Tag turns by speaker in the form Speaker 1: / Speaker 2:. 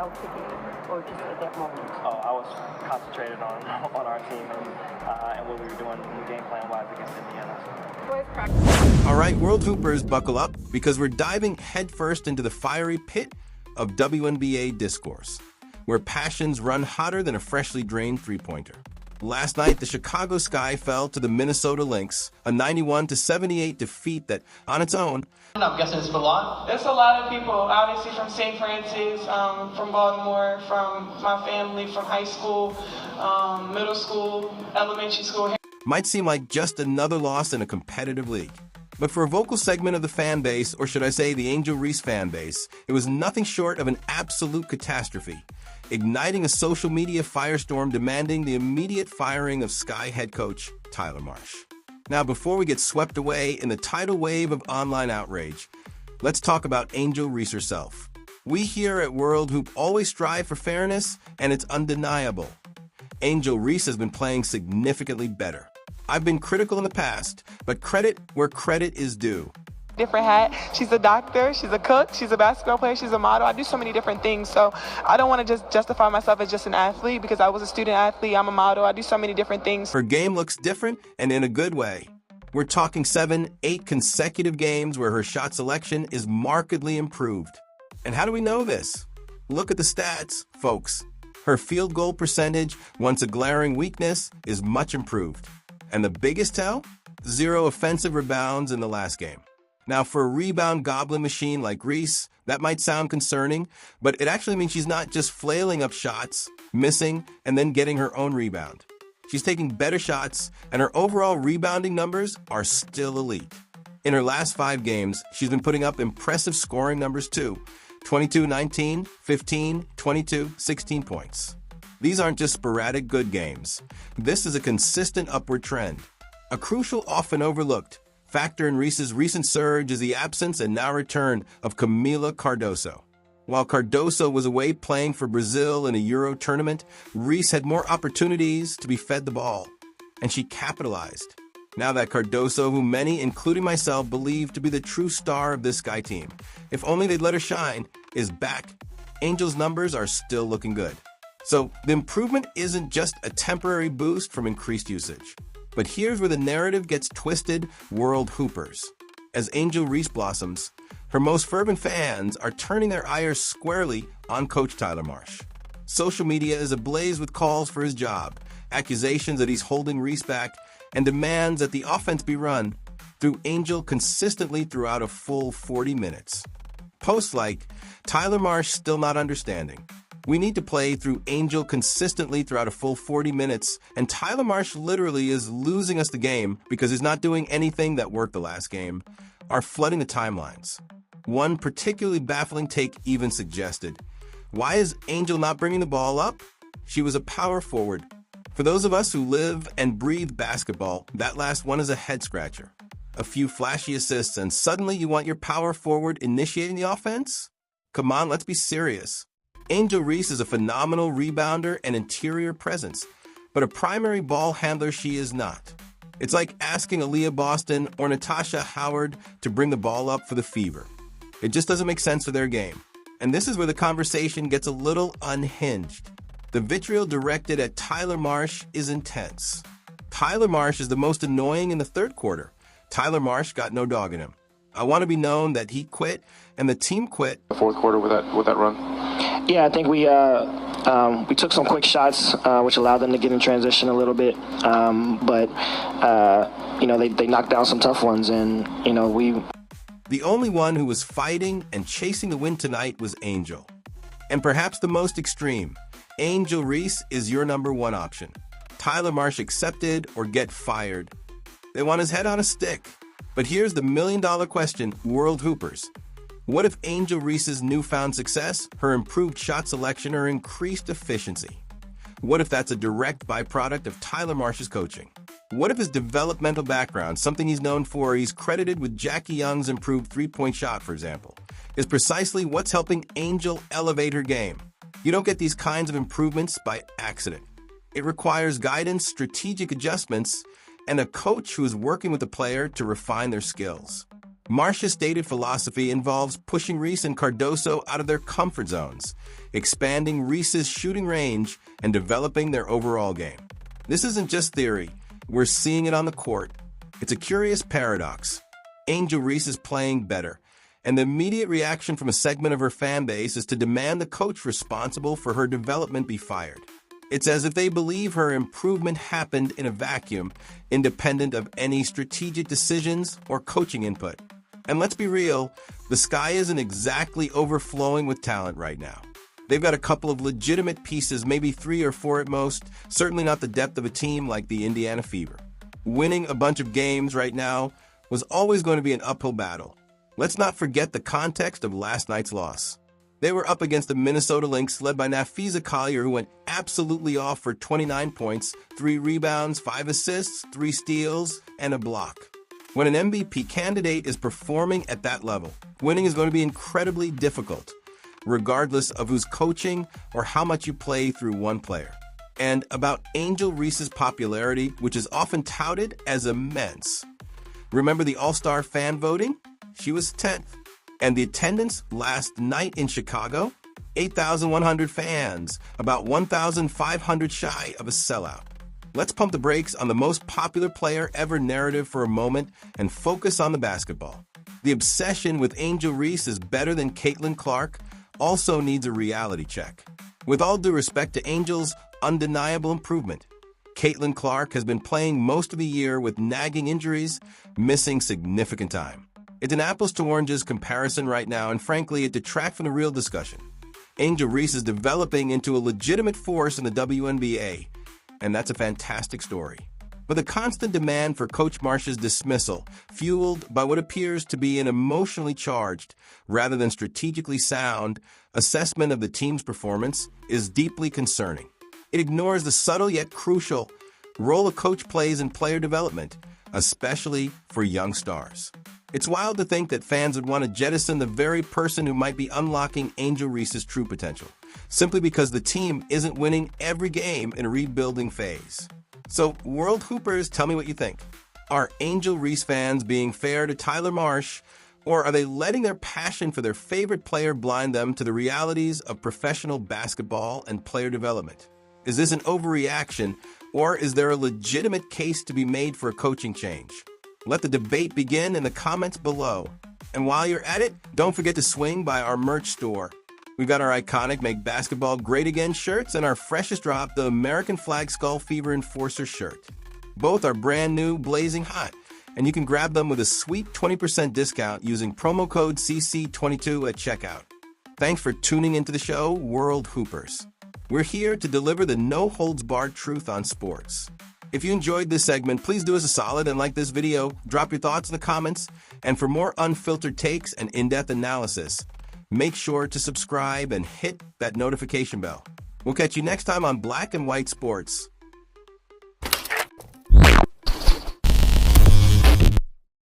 Speaker 1: out today, or just at that moment?
Speaker 2: Oh, I was concentrated on our team and what we were doing game plan-wise against Indiana.
Speaker 3: All right, World Hoopers, buckle up, because we're diving headfirst into the fiery pit of WNBA discourse, where passions run hotter than a freshly drained three-pointer. Last night, the Chicago Sky fell to the Minnesota Lynx, a 91-78 defeat that, on its own,
Speaker 4: I'm guessing it's for long.
Speaker 5: There's a lot of people, obviously from St. Francis, from Baltimore, from my family, from high school, middle school, elementary school.
Speaker 3: might seem like just another loss in a competitive league. But for a vocal segment of the fan base, or should I say the Angel Reese fan base, it was nothing short of an absolute catastrophe, igniting a social media firestorm demanding the immediate firing of Sky head coach yler Marsh. Now, before we get swept away in the tidal wave of online outrage, let's talk about Angel Reese herself. We here at World Hoop always strive for fairness, and it's undeniable. Angel Reese has been playing significantly better. I've been critical in the past, but credit where credit is due.
Speaker 5: Different hat. She's a doctor, she's a cook, she's a basketball player, she's a model. I do so many different things, so I don't want to just justify myself as just an athlete because I was a student athlete, I'm a model, I do so many different things.
Speaker 3: Her game looks different and in a good way. We're talking 7, 8 consecutive games where her shot selection is markedly improved. And how do we know this? Look at the stats, folks. Her field goal percentage, once a glaring weakness, is much improved. And the biggest tell? 0 offensive rebounds in the last game. Now, for a rebound goblin machine like Reese, that might sound concerning, but it actually means she's not just flailing up shots, missing, and then getting her own rebound. She's taking better shots, and her overall rebounding numbers are still elite. In her last 5 games, she's been putting up impressive scoring numbers too. 22, 19, 15, 22, 16 points. These aren't just sporadic good games. This is a consistent upward trend. A crucial, often overlooked factor in Reese's recent surge is the absence and now return of Camila Cardoso. While Cardoso was away playing for Brazil in a Euro tournament, Reese had more opportunities to be fed the ball, and she capitalized. Now that Cardoso, who many, including myself, believe to be the true star of this Sky team, if only they'd let her shine, is back, Angel's numbers are still looking good. So the improvement isn't just a temporary boost from increased usage. But here's where the narrative gets twisted, World Hoopers. As Angel Reese blossoms, her most fervent fans are turning their ires squarely on Coach yler Marsh. Social media is ablaze with calls for his job, accusations that he's holding Reese back, and demands that the offense be run through Angel consistently throughout a full 40 minutes. Posts like, yler Marsh still not understanding. We need to play through Angel consistently throughout a full 40 minutes, and yler Marsh literally is losing us the game because he's not doing anything that worked the last game, are flooding the timelines. One particularly baffling take even suggested, why is Angel not bringing the ball up? She was a power forward. For those of us who live and breathe basketball, that last one is a head-scratcher. A few flashy assists, and suddenly you want your power forward initiating the offense? Come on, let's be serious. Angel Reese is a phenomenal rebounder and interior presence, but a primary ball handler she is not. It's like asking Aaliyah Boston or Natasha Howard to bring the ball up for the Fever. It just doesn't make sense for their game. And this is where the conversation gets a little unhinged. The vitriol directed at yler Marsh is intense. yler Marsh is the most annoying in the third quarter. yler Marsh got no dog in him. I want to be known that he quit and the team quit.
Speaker 6: The fourth quarter with that run?
Speaker 4: Yeah, I think we took some quick shots, which allowed them to get in transition a little bit. But they knocked down some tough ones, and we.
Speaker 3: The only one who was fighting and chasing the win tonight was Angel. And perhaps the most extreme, Angel Reese is your number 1 option. yler Marsh accepted or get fired. They want his head on a stick. But here's the million-dollar question, World Hoopers. What if Angel Reese's newfound success, her improved shot selection, or increased efficiency? What if that's a direct byproduct of yler Marsh's coaching? What if his developmental background, something he's known for, he's credited with Jackie Young's improved three-point shot, for example, is precisely what's helping Angel elevate her game? You don't get these kinds of improvements by accident. It requires guidance, strategic adjustments, and a coach who is working with the player to refine their skills. Marsh's stated philosophy involves pushing Reese and Cardoso out of their comfort zones, expanding Reese's shooting range, and developing their overall game. This isn't just theory. We're seeing it on the court. It's a curious paradox. Angel Reese is playing better, and the immediate reaction from a segment of her fan base is to demand the coach responsible for her development be fired. It's as if they believe her improvement happened in a vacuum, independent of any strategic decisions or coaching input. And let's be real, the sky isn't exactly overflowing with talent right now. They've got a couple of legitimate pieces, maybe 3 or 4 at most, certainly not the depth of a team like the Indiana Fever. Winning a bunch of games right now was always going to be an uphill battle. Let's not forget the context of last night's loss. They were up against the Minnesota Lynx led by Nafisa Collier, who went absolutely off for 29 points, 3 rebounds, 5 assists, 3 steals, and a block. When an MVP candidate is performing at that level, winning is going to be incredibly difficult, regardless of who's coaching or how much you play through one player. And about Angel Reese's popularity, which is often touted as immense. Remember the All-Star fan voting? She was 10th. And the attendance last night in Chicago? 8,100 fans, about 1,500 shy of a sellout. Let's pump the brakes on the most popular player ever narrative for a moment and focus on the basketball. The obsession with Angel Reese is better than Caitlin Clark also needs a reality check. With all due respect to Angel's undeniable improvement, Caitlin Clark has been playing most of the year with nagging injuries, missing significant time. It's an apples to oranges comparison right now, and frankly, it detracts from the real discussion. Angel Reese is developing into a legitimate force in the WNBA, and that's a fantastic story. But the constant demand for Coach Marsh's dismissal, fueled by what appears to be an emotionally charged, rather than strategically sound, assessment of the team's performance, is deeply concerning. It ignores the subtle yet crucial role a coach plays in player development, especially for young stars. It's wild to think that fans would want to jettison the very person who might be unlocking Angel Reese's true potential, simply because the team isn't winning every game in a rebuilding phase. So, World Hoopers, tell me what you think. Are Angel Reese fans being fair to yler Marsh, or are they letting their passion for their favorite player blind them to the realities of professional basketball and player development? Is this an overreaction, or is there a legitimate case to be made for a coaching change? Let the debate begin in the comments below. And while you're at it, don't forget to swing by our merch store. We've got our iconic Make Basketball Great Again shirts and our freshest drop, the American Flag Skull Fever Enforcer shirt. Both are brand new, blazing hot, and you can grab them with a sweet 20% discount using promo code CC22 at checkout. Thanks for tuning into the show, World Hoopers. We're here to deliver the no-holds-barred truth on sports. If you enjoyed this segment, please do us a solid and like this video, drop your thoughts in the comments, and for more unfiltered takes and in-depth analysis, make sure to subscribe and hit that notification bell. We'll catch you next time on Black and White Sports.